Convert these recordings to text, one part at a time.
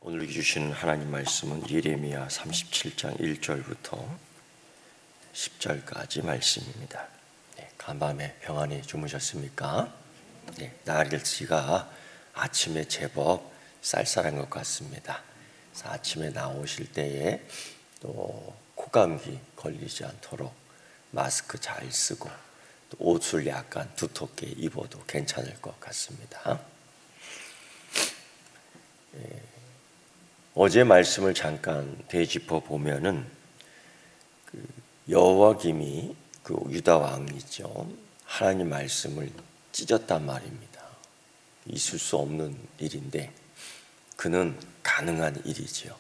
오늘 주신 하나님 말씀은 예레미야 37장 1절부터 10절까지 말씀입니다. 간밤에 평안히 주무셨습니까? 날씨가 아침에 제법 쌀쌀한 것 같습니다. 그래서 아침에 나오실 때에 또 코감기 걸리지 않도록 마스크 잘 쓰고 또 옷을 약간 두텁게 입어도 괜찮을 것 같습니다. 어제 말씀을 잠깐 되짚어 보면은 여호와김이 유다 왕이죠. 하나님 말씀을 찢었단 말입니다. 있을 수 없는 일인데 그는 가능한 일이지요.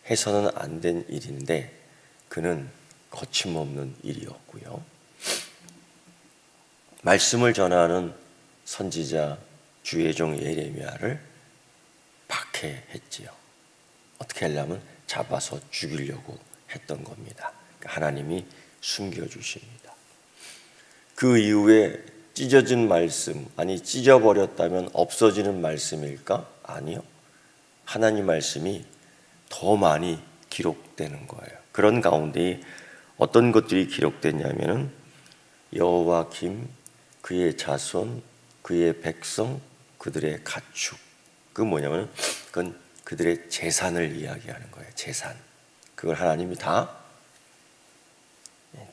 해서는 안 된 일인데 그는 거침없는 일이었고요. 말씀을 전하는 선지자 주의 종 예레미야를 박해했지요. 어떻게 하려면 잡아서 죽이려고 했던 겁니다. 하나님이 숨겨주십니다. 그 이후에 찢어진 말씀, 아니 찢어버렸다면 없어지는 말씀일까? 아니요. 하나님 말씀이 더 많이 기록되는 거예요. 그런 가운데 어떤 것들이 기록됐냐면은 여호와김, 그의 자손, 그의 백성, 그들의 가축. 그 뭐냐면 그건 그들의 재산을 이야기하는 거예요. 재산. 그걸 하나님이 다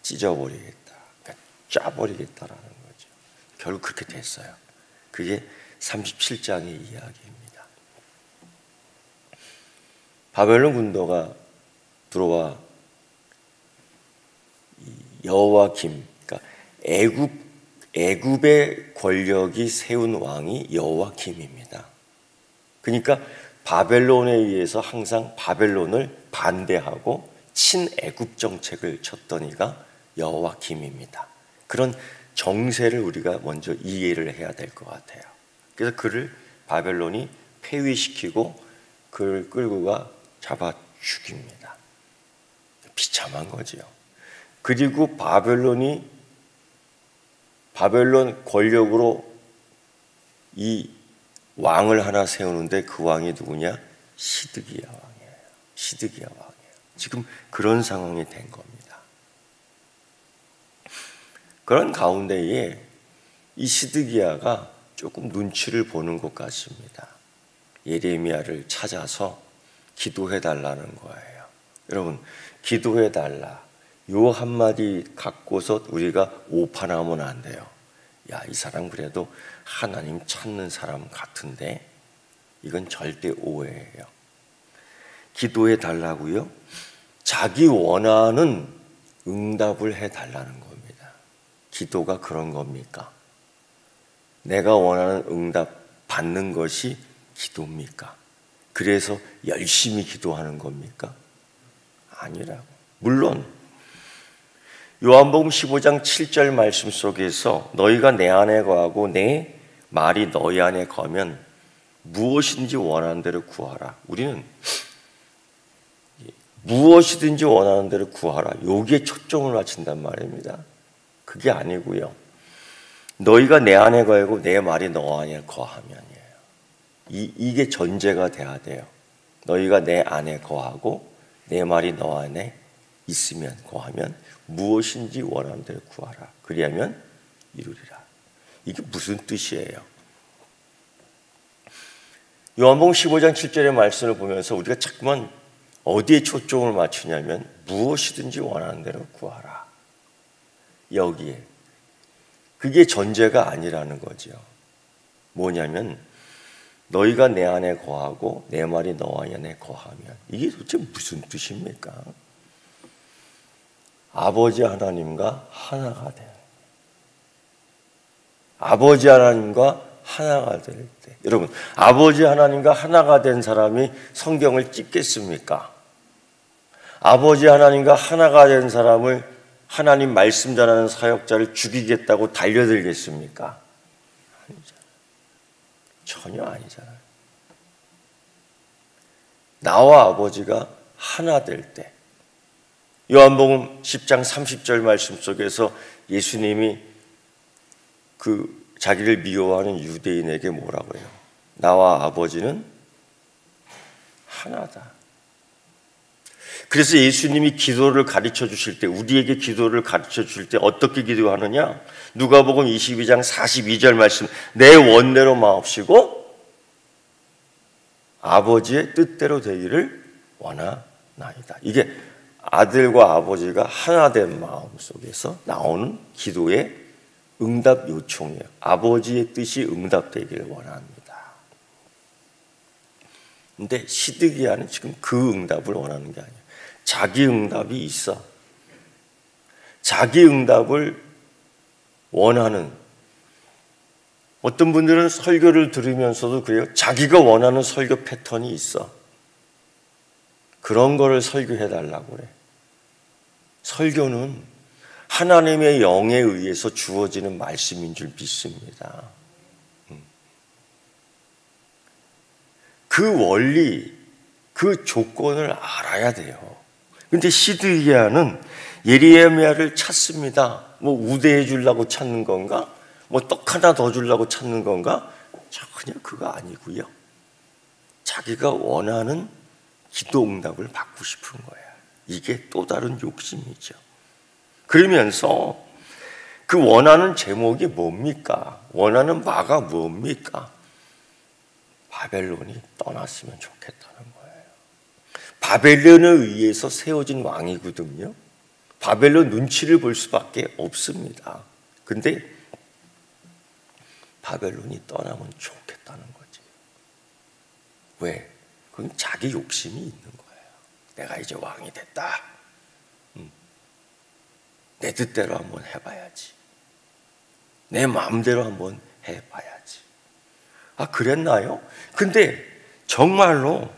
찢어버리겠다. 그러니까 짜버리겠다라는 거죠. 결국 그렇게 됐어요. 그게 37장의 이야기입니다. 바벨론 군도가 들어와 여호와김, 그러니까 애굽의 권력이 세운 왕이 여호와김입니다. 그러니까 바벨론에 의해서 항상 바벨론을 반대하고 친애굽 정책을 쳤던 이가 여호와김입니다. 그런 정세를 우리가 먼저 이해를 해야 될 것 같아요. 그래서 그를 바벨론이 폐위시키고 그를 끌고 가 잡아 죽입니다. 비참한 거지요. 그리고 바벨론 권력으로 이 왕을 하나 세우는데 그 왕이 누구냐? 시드기야 왕이에요. 시드기야 왕이에요. 지금 그런 상황이 된 겁니다. 그런 가운데에 이 시드기야가 조금 눈치를 보는 것 같습니다. 예레미야를 찾아서 기도해 달라는 거예요. 여러분, 기도해 달라. 요 한마디 갖고서 우리가 오판하면 안 돼요. 야, 이 사람 그래도 하나님 찾는 사람 같은데 이건 절대 오해예요. 기도해 달라고요? 자기 원하는 응답을 해 달라는 겁니다. 기도가 그런 겁니까? 내가 원하는 응답 받는 것이 기도입니까? 그래서 열심히 기도하는 겁니까? 아니라고. 물론 요한복음 15장 7절 말씀 속에서 너희가 내 안에 거하고 내 말이 너희 안에 거하면 무엇이든지 원하는 대로 구하라. 우리는 무엇이든지 원하는 대로 구하라. 여기에 초점을 맞춘단 말입니다. 그게 아니고요. 너희가 내 안에 거하고 내 말이 너 안에 거하면이에요. 이게 전제가 돼야 돼요. 너희가 내 안에 거하고 내 말이 너 안에 있으면 거하면 무엇인지 원하는 대로 구하라. 그리하면 이루리라. 이게 무슨 뜻이에요? 요한복음 15장 7절의 말씀을 보면서 우리가 자꾸만 어디에 초점을 맞추냐면 무엇이든지 원하는 대로 구하라. 여기에. 그게 전제가 아니라는 거죠. 뭐냐면 너희가 내 안에 거하고 내 말이 너 안에 거하면 이게 도대체 무슨 뜻입니까? 아버지 하나님과 하나가 되는, 아버지 하나님과 하나가 될 때, 여러분, 아버지 하나님과 하나가 된 사람이 성경을 찍겠습니까? 아버지 하나님과 하나가 된 사람을, 하나님 말씀 전하는 사역자를 죽이겠다고 달려들겠습니까? 아니잖아요. 전혀 아니잖아요. 나와 아버지가 하나 될 때, 요한복음 10장 30절 말씀 속에서 예수님이 자기를 미워하는 유대인에게 뭐라고 해요? 나와 아버지는 하나다. 그래서 예수님이 기도를 가르쳐 주실 때, 우리에게 기도를 가르쳐 주실 때 어떻게 기도하느냐? 누가복음 22장 42절 말씀, 내 원대로 마옵시고 아버지의 뜻대로 되기를 원하나이다. 이게 아들과 아버지가 하나된 마음 속에서 나오는 기도의 응답 요청이에요. 아버지의 뜻이 응답되기를 원합니다. 근데 시드기야는 지금 그 응답을 원하는 게 아니에요. 자기 응답이 있어. 자기 응답을 원하는, 어떤 분들은 설교를 들으면서도 그래요. 자기가 원하는 설교 패턴이 있어. 그런 거를 설교해달라고 그래. 설교는 하나님의 영에 의해서 주어지는 말씀인 줄 믿습니다. 그 원리, 그 조건을 알아야 돼요. 근데 시드기야는 예레미야를 찾습니다. 뭐 우대해 주려고 찾는 건가? 뭐 떡 하나 더 주려고 찾는 건가? 전혀 그거 아니고요. 자기가 원하는 기도 응답을 받고 싶은 거야. 이게 또 다른 욕심이죠. 그러면서 그 원하는 제목이 뭡니까? 원하는 바가 뭡니까? 바벨론이 떠났으면 좋겠다는 거예요. 바벨론에 의해서 세워진 왕이거든요. 바벨론 눈치를 볼 수밖에 없습니다. 근데 바벨론이 떠나면 좋겠다는 거지. 왜? 그건 자기 욕심이 있는 거예요. 내가 이제 왕이 됐다. 내 뜻대로 한번 해봐야지. 내 마음대로 한번 해봐야지. 아, 그랬나요? 근데 정말로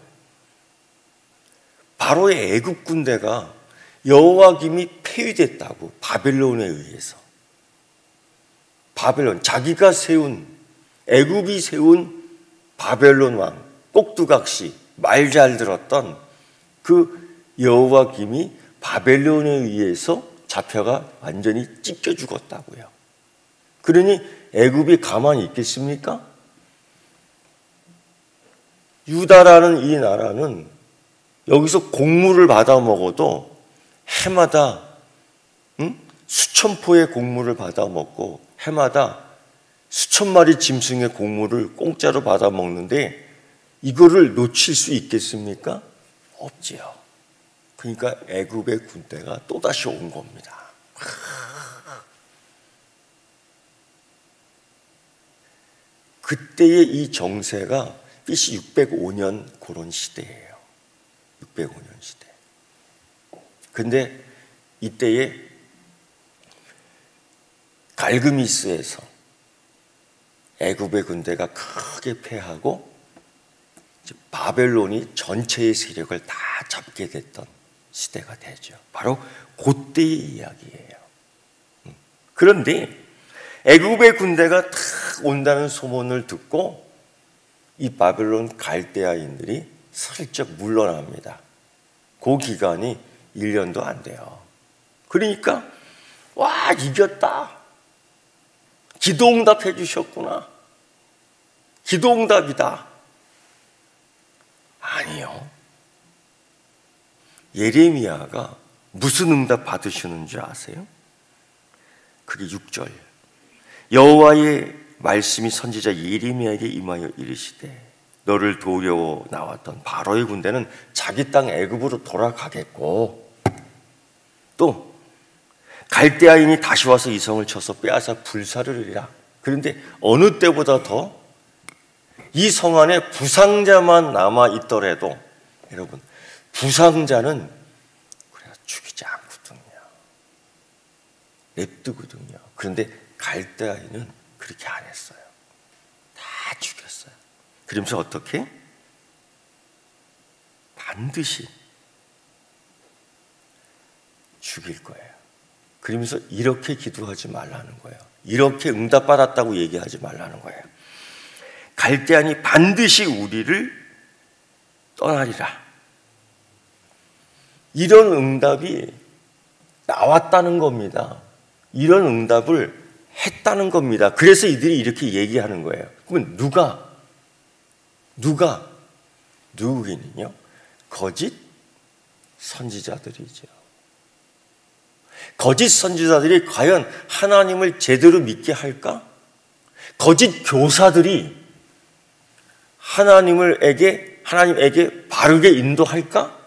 바로의 애굽 군대가 여호와김이 폐위됐다고, 바벨론에 의해서. 바벨론, 자기가 세운, 애굽이 세운 바벨론 왕, 꼭두각시, 말 잘 들었던 그 여호와김이 바벨론에 의해서 잡혀가 완전히 찢겨 죽었다고요. 그러니 애굽이 가만히 있겠습니까? 유다라는 이 나라는 여기서 곡물을 받아 먹어도 해마다 수천 포의 곡물을 받아 먹고 해마다 수천 마리 짐승의 곡물을 공짜로 받아 먹는데 이거를 놓칠 수 있겠습니까? 없지요. 그러니까 애굽의 군대가 또다시 온 겁니다. 그때의 이 정세가 BC 605년 그런 시대예요. 605년 시대. 근데 이때에 갈그미스에서 애굽의 군대가 크게 패하고 바벨론이 전체의 세력을 다 잡게 됐던 시대가 되죠. 바로 그때의 이야기예요. 그런데 애굽의 군대가 탁 온다는 소문을 듣고 이 바벨론 갈대아인들이 슬쩍 물러납니다. 그 기간이 1년도 안 돼요. 그러니까 와, 이겼다. 기도응답 해주셨구나. 기도응답이다. 아니요. 예레미야가 무슨 응답 받으시는 줄 아세요? 그게 6절. 여호와의 말씀이 선지자 예레미야에게 임하여 이르시되 너를 도우려 나왔던 바로의 군대는 자기 땅 애굽으로 돌아가겠고 또 갈대아인이 다시 와서 이 성을 쳐서 빼앗아 불사르리라. 그런데 어느 때보다 더 이 성 안에 부상자만 남아 있더라도, 여러분, 부상자는 그냥 죽이지 않거든요. 냅두거든요. 그런데 갈대아인은 그렇게 안 했어요. 다 죽였어요. 그러면서 어떻게? 반드시 죽일 거예요. 그러면서 이렇게 기도하지 말라는 거예요. 이렇게 응답받았다고 얘기하지 말라는 거예요. 갈대아인이 반드시 우리를 떠나리라. 이런 응답이 나왔다는 겁니다. 이런 응답을 했다는 겁니다. 그래서 이들이 이렇게 얘기하는 거예요. 그러면 누구인요? 거짓 선지자들이죠. 거짓 선지자들이 과연 하나님을 제대로 믿게 할까? 거짓 교사들이 하나님에게 바르게 인도할까?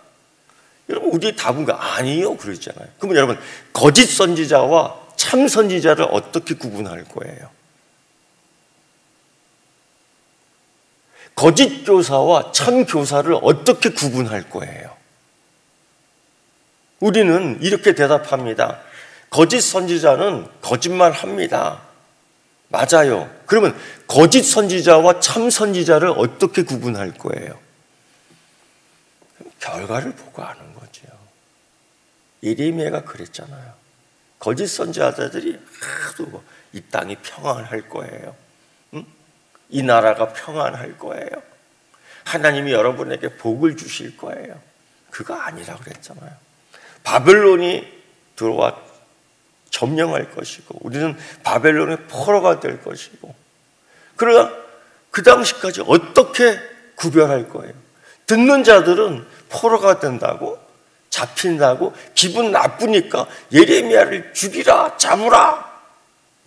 여러분, 우리의 답은 아니요 그러잖아요. 그러면 여러분, 거짓 선지자와 참 선지자를 어떻게 구분할 거예요? 거짓 교사와 참 교사를 어떻게 구분할 거예요? 우리는 이렇게 대답합니다. 거짓 선지자는 거짓말합니다. 맞아요. 그러면 거짓 선지자와 참 선지자를 어떻게 구분할 거예요? 결과를 보고 아는 거죠. 예레미야가 그랬잖아요. 거짓 선지자들이 하도 이 땅이 평안할 거예요. 응? 이 나라가 평안할 거예요. 하나님이 여러분에게 복을 주실 거예요. 그거 아니라 그랬잖아요. 바벨론이 들어와 점령할 것이고 우리는 바벨론의 포로가 될 것이고, 그러나 그 당시까지 어떻게 구별할 거예요? 듣는 자들은 포로가 된다고, 잡힌다고, 기분 나쁘니까 예레미야를 죽이라, 잡으라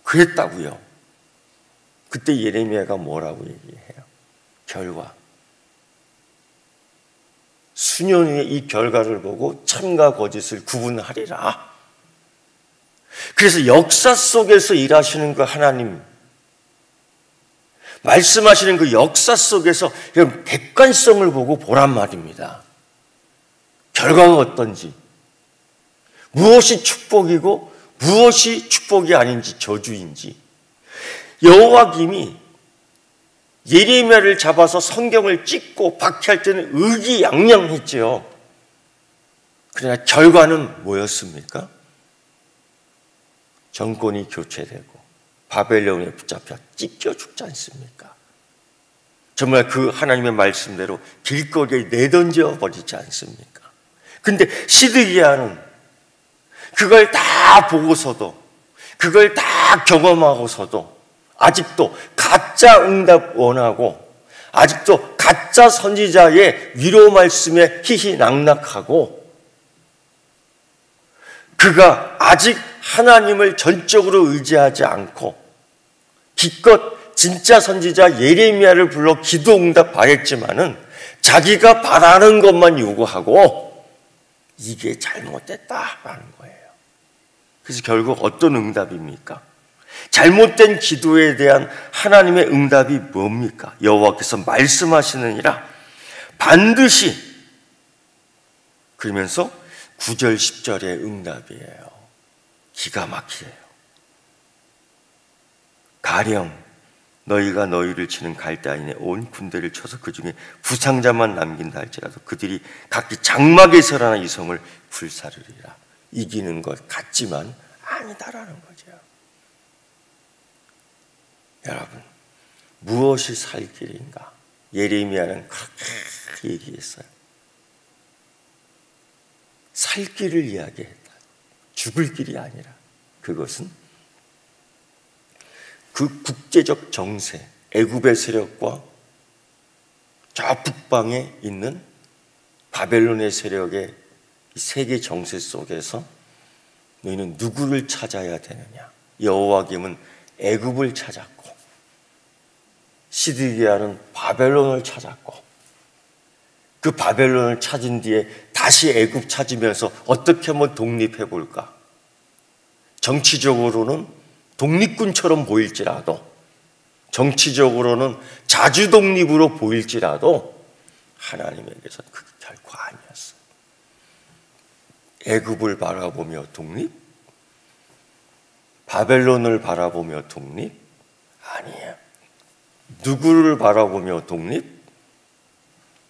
그랬다고요. 그때 예레미야가 뭐라고 얘기해요? 결과. 수년 후에 이 결과를 보고 참과 거짓을 구분하리라. 그래서 역사 속에서 일하시는 그 하나님, 말씀하시는 그 역사 속에서 여러분 객관성을 보고 보란 말입니다. 결과가 어떤지, 무엇이 축복이고 무엇이 축복이 아닌지, 저주인지. 여호와김이 예레미야를 잡아서 성경을 찍고 박해할 때는 의기양양했죠. 그러나 결과는 뭐였습니까? 정권이 교체되고 바벨론에 붙잡혀 찢겨 죽지 않습니까? 정말 그 하나님의 말씀대로 길거리에 내던져 버리지 않습니까? 근데 시드기야는 그걸 다 보고서도, 그걸 다 경험하고서도 아직도 가짜 응답 원하고, 아직도 가짜 선지자의 위로 말씀에 희희낙낙하고, 그가 아직 하나님을 전적으로 의지하지 않고 기껏 진짜 선지자 예레미야를 불러 기도 응답 바랬지만은 자기가 바라는 것만 요구하고 이게 잘못됐다라는 거예요. 그래서 결국 어떤 응답입니까? 잘못된 기도에 대한 하나님의 응답이 뭡니까? 여호와께서 말씀하시느니라 반드시, 그러면서 9절 10절의 응답이에요. 기가 막히에요. 가령 너희가 너희를 치는 갈대아인의 온 군대를 쳐서 그 중에 부상자만 남긴다 할지라도 그들이 각기 장막에 설하나 이 성을 불사르리라. 이기는 것 같지만 아니다라는 거죠. 여러분, 무엇이 살 길인가? 예레미야는 그렇게 얘기했어요. 살 길을 이야기했다. 죽을 길이 아니라 그것은 그 국제적 정세, 애굽의 세력과 저 북방에 있는 바벨론의 세력의 세계 정세 속에서 너희는 누구를 찾아야 되느냐? 여호와김은 애굽을 찾았고 시드기야는 바벨론을 찾았고, 그 바벨론을 찾은 뒤에 다시 애굽 찾으면서 어떻게 하면 독립해 볼까? 정치적으로는 독립군처럼 보일지라도, 정치적으로는 자주 독립으로 보일지라도 하나님에게서는 그게 결코 아니었어요. 애굽을 바라보며 독립? 바벨론을 바라보며 독립? 아니에요. 누구를 바라보며 독립?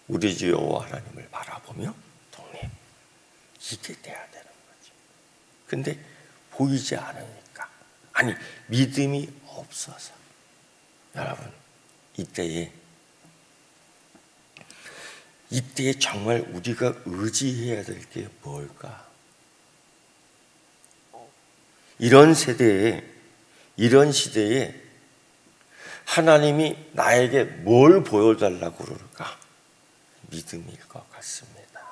우리 주 여호와 하나님을 바라보며 독립. 이게 돼야 되는 거죠. 근데 보이지 않으니까, 아니 믿음이 없어서. 여러분, 이때에 정말 우리가 의지해야 될 게 뭘까? 이런 세대에, 이런 시대에 하나님이 나에게 뭘 보여달라고 그럴까? 믿음일 것 같습니다.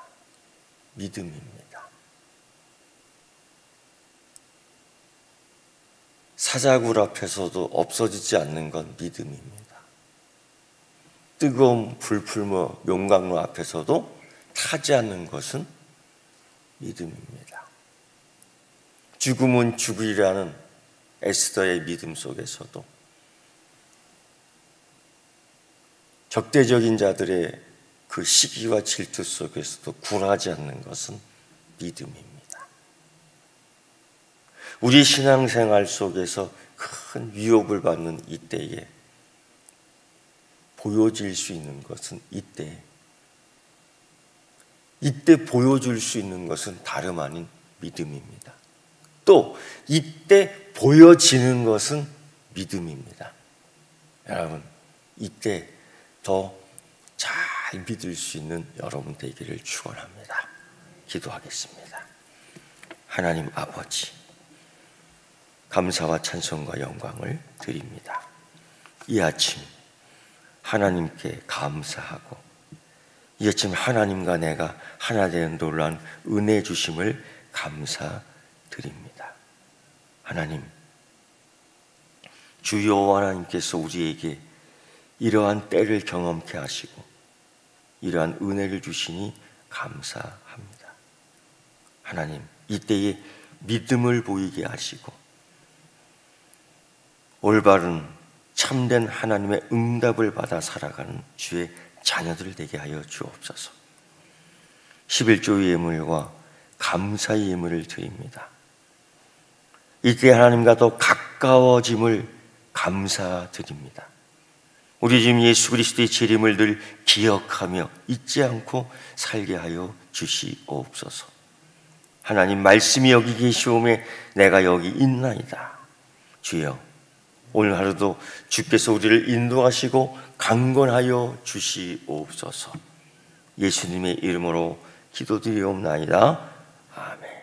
믿음입니다. 사자굴 앞에서도 없어지지 않는 건 믿음입니다. 뜨거운 불풀며 용광로 앞에서도 타지 않는 것은 믿음입니다. 죽음은 죽으리라는 에스더의 믿음 속에서도, 적대적인 자들의 그 시기와 질투 속에서도 굴하지 않는 것은 믿음입니다. 우리 신앙생활 속에서 큰 위협을 받는 이때에 보여질 수 있는 것은 이때 보여줄 수 있는 것은 다름 아닌 믿음입니다. 또 이때 보여지는 것은 믿음입니다. 여러분, 이때 더 잘 믿을 수 있는 여러분 되기를 축원합니다. 기도하겠습니다. 하나님 아버지, 감사와 찬송과 영광을 드립니다. 이 아침 하나님께 감사하고, 이 아침 하나님과 내가 하나 되는 놀라운 은혜 주심을 감사드립니다. 하나님, 주 여호와 하나님께서 우리에게 이러한 때를 경험케 하시고 이러한 은혜를 주시니 감사합니다. 하나님, 이때에 믿음을 보이게 하시고 올바른 참된 하나님의 응답을 받아 살아가는 주의 자녀들 되게 하여 주옵소서. 11조의 예물과 감사의 예물을 드립니다. 이때 하나님과 더 가까워짐을 감사드립니다. 우리 주님 예수 그리스도의 재림을 늘 기억하며 잊지 않고 살게 하여 주시옵소서. 하나님, 말씀이 여기 계시오매 내가 여기 있나이다. 주여, 오늘 하루도 주께서 우리를 인도하시고 강건하여 주시옵소서. 예수님의 이름으로 기도드리옵나이다. 아멘.